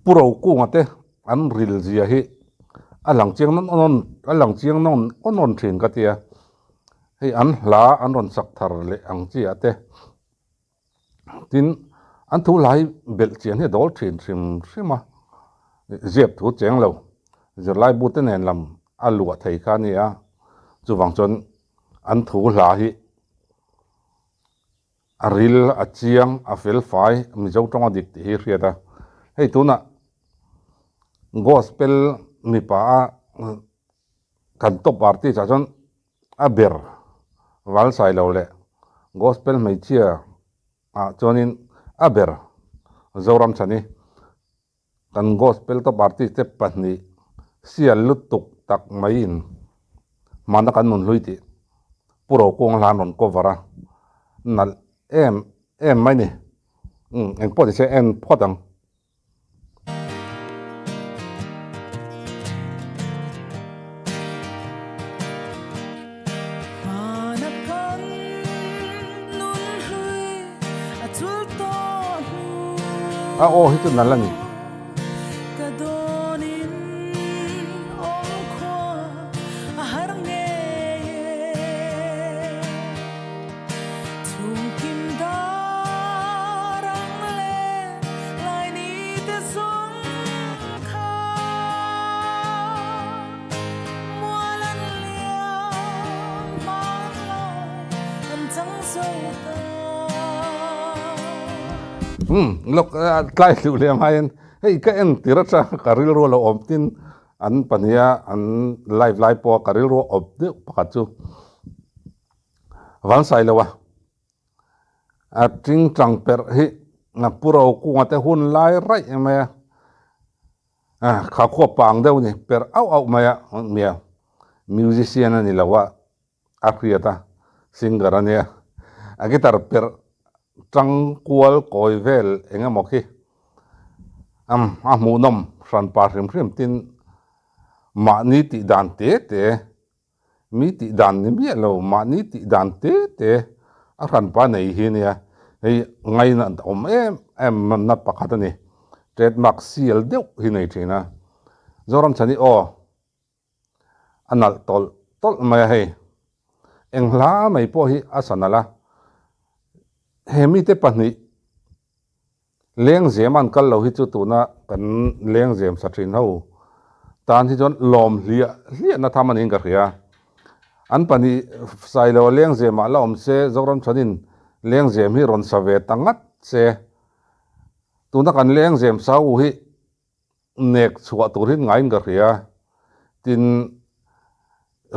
puro ku ngate an ril zia hi alang chiang non alang chiang non onon thin ka tia hei an hla an ron sak thar le ang chi ate tin an thu lai bel chian hi dol thin hrima ziep thu cheng lo zir lai bu te nen lam alua thei kha ni a chuwang chon an thu hla hi aril a chiang a fel fai mi zo tonga dik ti hi riata hei tuna gospel mi pa kan top party cha chon a ber wal sai lo le gospel mai chia a chonin a ber zoram chani kan gospel to party te pani sial lutuk tak main mana kan nun luiti puro kong lanon kovara nal em mai ni en pode se en podang hitu nalani lok tlai lu le main hei ka en tiracha karil ro lo optin an pania an live po karil ro op de pakachu wan sai lawa a ting tang per hi na puro ku ngate hun lai rai ma kha kho pang deu ni per au ma mia musician ani lawa a kriata singer ania a guitar per trăng kual koi vel enga mokhi mu nom ran pa rim tin ma ni ti dan te mi ti dan ni mi lo ma ni ti dan te a ran pa nei hi nia hei ngai na om em na pakhat ani trademark seal deu hi nei thina zoram chani anal tol ma hei engla mai po hi asanala hemi te pani leng zeman kal lo hi chu tuna kan leng zem sa thin ho tan hi jon lom hlia na thaman in ka ria an pani sai lo leng zema la om se zoram chanin leng zem hi ron save tangat se tuna kan leng zem sau hi nek chua turin ngain ka ria tin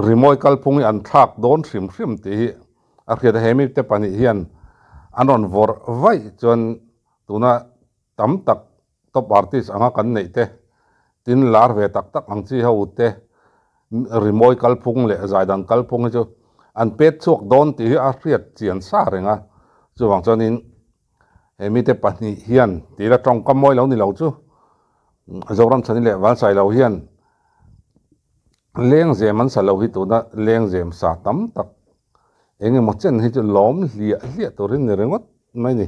rimoi kalphung an thak don hrim ti a khia hemi te pani hian anon vor vai chon tuna tam tak top artist anga kan nei te tin lar ve tak ang chi ho te rimoi kalphung le zaidan kalphung chu an pet chuak don ti a riat chian sa renga chuwang chonin emi te pani hian ti la tong kamoi lo ni lo chu zoram chani le wal sai lo hian leng zem an sa lo hi tuna leng zem sa tam tak enge mo chen hi chu lom hlia torin ne rengot mai ni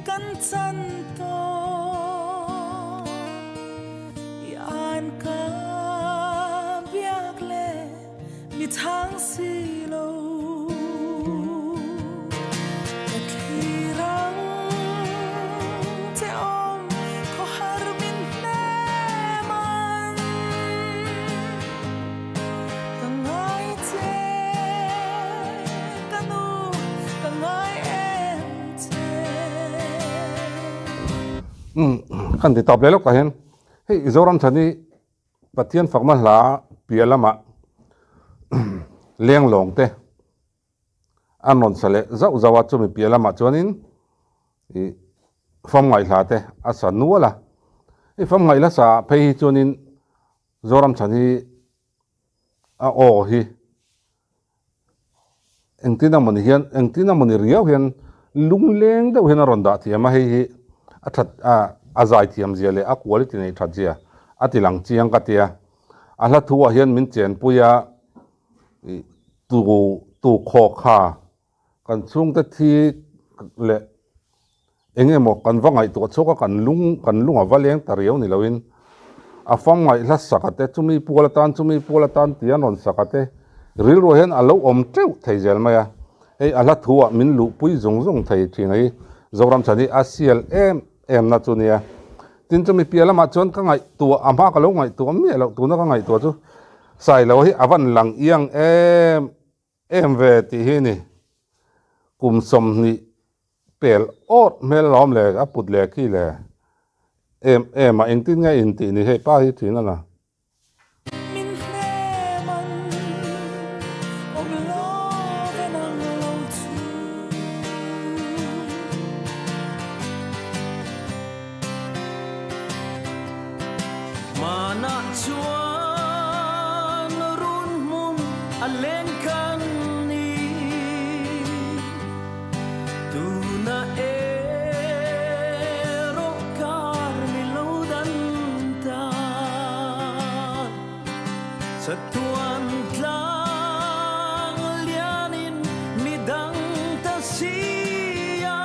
kan chan to yan ka biak le mi thang si lo thi rang te om ko har min kan ti top le lok ka hen hei zoram chani pathian fakma hla pialama leng long te anon sale zau zawa chumi pialama chuanin i fam ngai hla te asa nuala i fam ngai la sa phei chuanin zoram chani a o hi engtina moni riau hian lungleng deuh hian a ron dah thiama hei hi a that a zai thiam zia le a quality nei that zia a tilang chiang ka tia a hla thu a hian min chen puya tu kho kha kan chung ta thi le engemaw kan wangai tu choka kan lunga waleng tariau ni loin a fam ngai hla sakate chumi pulatan tian ron sakate ril ro hen alo om treu theizel maya ei ala thua min lu pui zong thei thingai zoram chani asial em na chunia tin chumi pialama chon ka ngai tu ama ka lo ngai tu mi lo tu na ka ngai tu chu sai lo hi awan lang iang em ve ti hi ni kum som ni pel ot mel lom le a put le ki le em ma eng tin ngai in ti ni hei pa hi thina na min hle man om lo ve nang lo chu mana chuan run mum aleng kan ni tu na ero kar mi lo dan ta sa tuan tlang lianin midang ta siya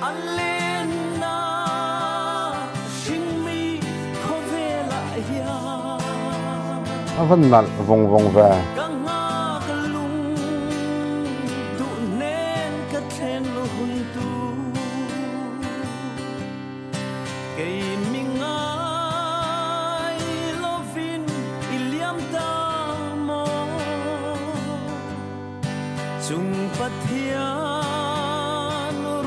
alin na sing mi khovela ya awan nal vong ve Kang kalung tu nen ka thlen hun tu kay mingay lovin iliam ta mo chung pathian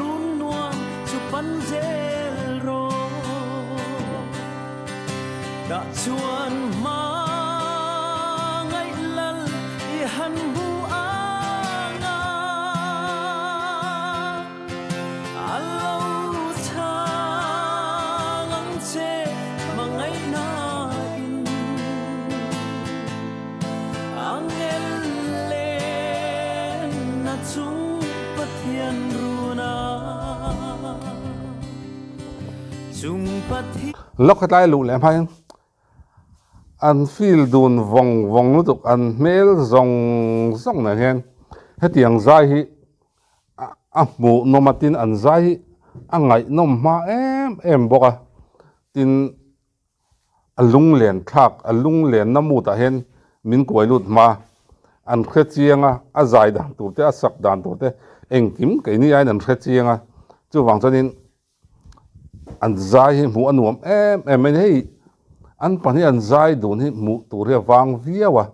run nuang chu panzel ro da chuan ma ngai lal i han bu anga alo thang che mangai na in angel le na chung pathian runa chung pathian lok lai lu le phai an feel dun vong lu tuk an mel zong na hen hetiang zai hi a mu nomatin an zai hi angai nom ma em boka tin alung len thak alung len na mu ta hen min koi lut ma an khe chianga a zai dan tu te a sak dan tu te engkim ke ni ai nan khe chianga chu wang chanin an zai hi mu anuam em hei an pani an zai dun hi mu tu re wang viawa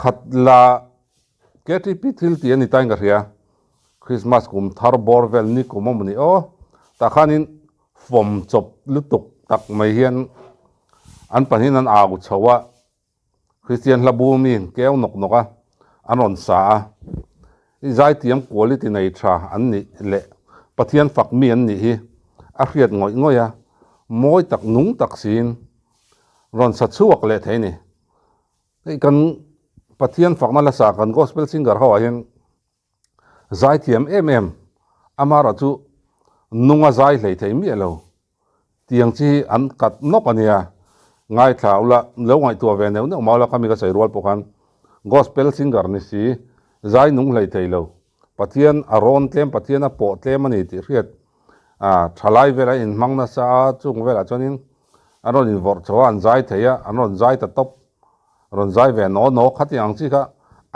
khatla keti pithil ti ani tai nga ria Christmas kum thar borvel ni kumomni o ta khanin fom chop lutuk tak mai hian an pani nan agu chawa Christian labumin keu noka anon sa zai tiam quality nei tha an ni le pathian fak mi an ni hi a hriat ngoya moi tak nung tak sin ron sa chuak le theini kan pathian fakna la sa kan gospel singer ho hian zai thiam amara chu nunga zai hlei thei mi lo tiang chi an kat nok ania ngai thaula lo ngai tu ve neu maula kami ka sai rol pokan gospel singer ni si zai nung hlei thei lo pathian aron tlem pathian a po tlem ani ti hriat thalai vela in mangna sa chung vela chonin aron in vor chawa an zai theya aron zai ta top ron zai ve no khatiang chi kha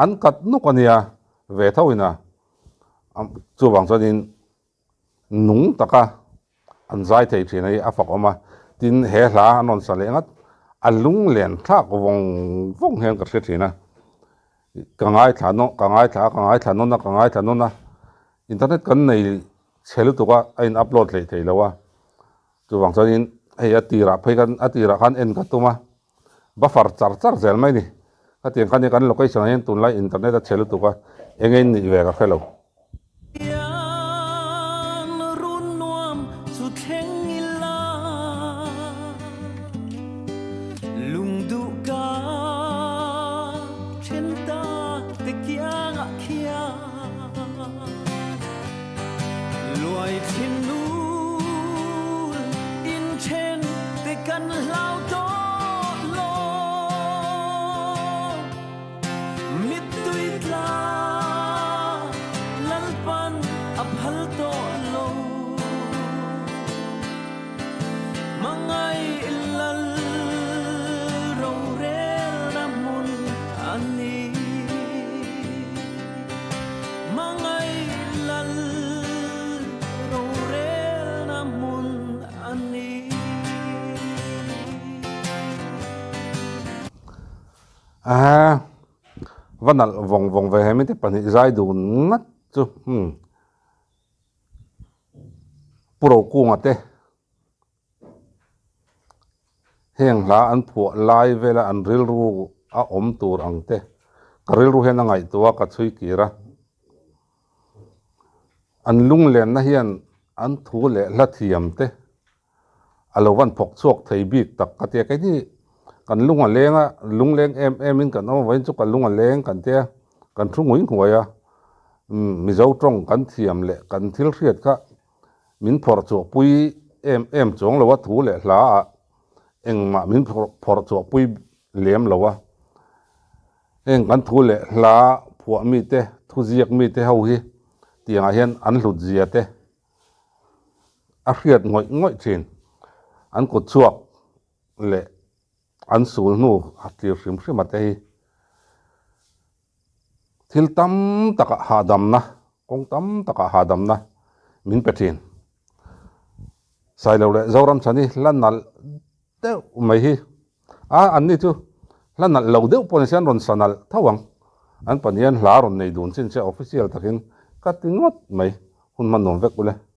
an kat nu kania ve thawina chu wang chonin nung taka an zai thei thinai a fak oma tin he hla anon salengat alung len thak vong hen ka thina kangai thano na internet kan nei chelu tu ka ain upload le thei lawa chu wang chanin hei atira phei kan atira khan en ka tuma buffer char zel mai ni ka tiang kan ni kan location hen tun lai internet a chelu tu ka engen ni ve ka fellow yan run nuam chu theng ila lung du ka chen ta te kyang a khia luai thin nu in chen te kan lau to lo mit tui tla lalpan aphal to lo mangai lal ro re ramun ani mangai lal ro re ramun ani vanal vong ve hemi te pani zai du ngat chu pro ku ngate heng la an phu lai vela an ril ru a om tur angte karil ru hen angai tuwa ka chui kira an lung len na hian an thu le la thiam te alowan phok chuak thei bik tak ka te kai ni kan lunga lenga lungleng em in kan wain chu kan lunga leng kan te kan thu ngui ngua mi zo tong kan thiam le kan thil riat ka min phor chu pui em chong lo wa thu le hla a engma min phor chu pui lem lo wa eng kan thu le hla phua mi te thu ziak mi te ho hi tianga hian an hlut zia te a riat ngoi thin an ko chuak le an sul nu atlir hrim ate hi thil tam taka hadam na kong tam taka hadam na min pethin sai lo le zoram chani lanal te mai hi an ni chu lanal lo deuh pon sian ron sanal thawang an panian hla ron nei dun chin che official takin katingot mai hun man nom vek ule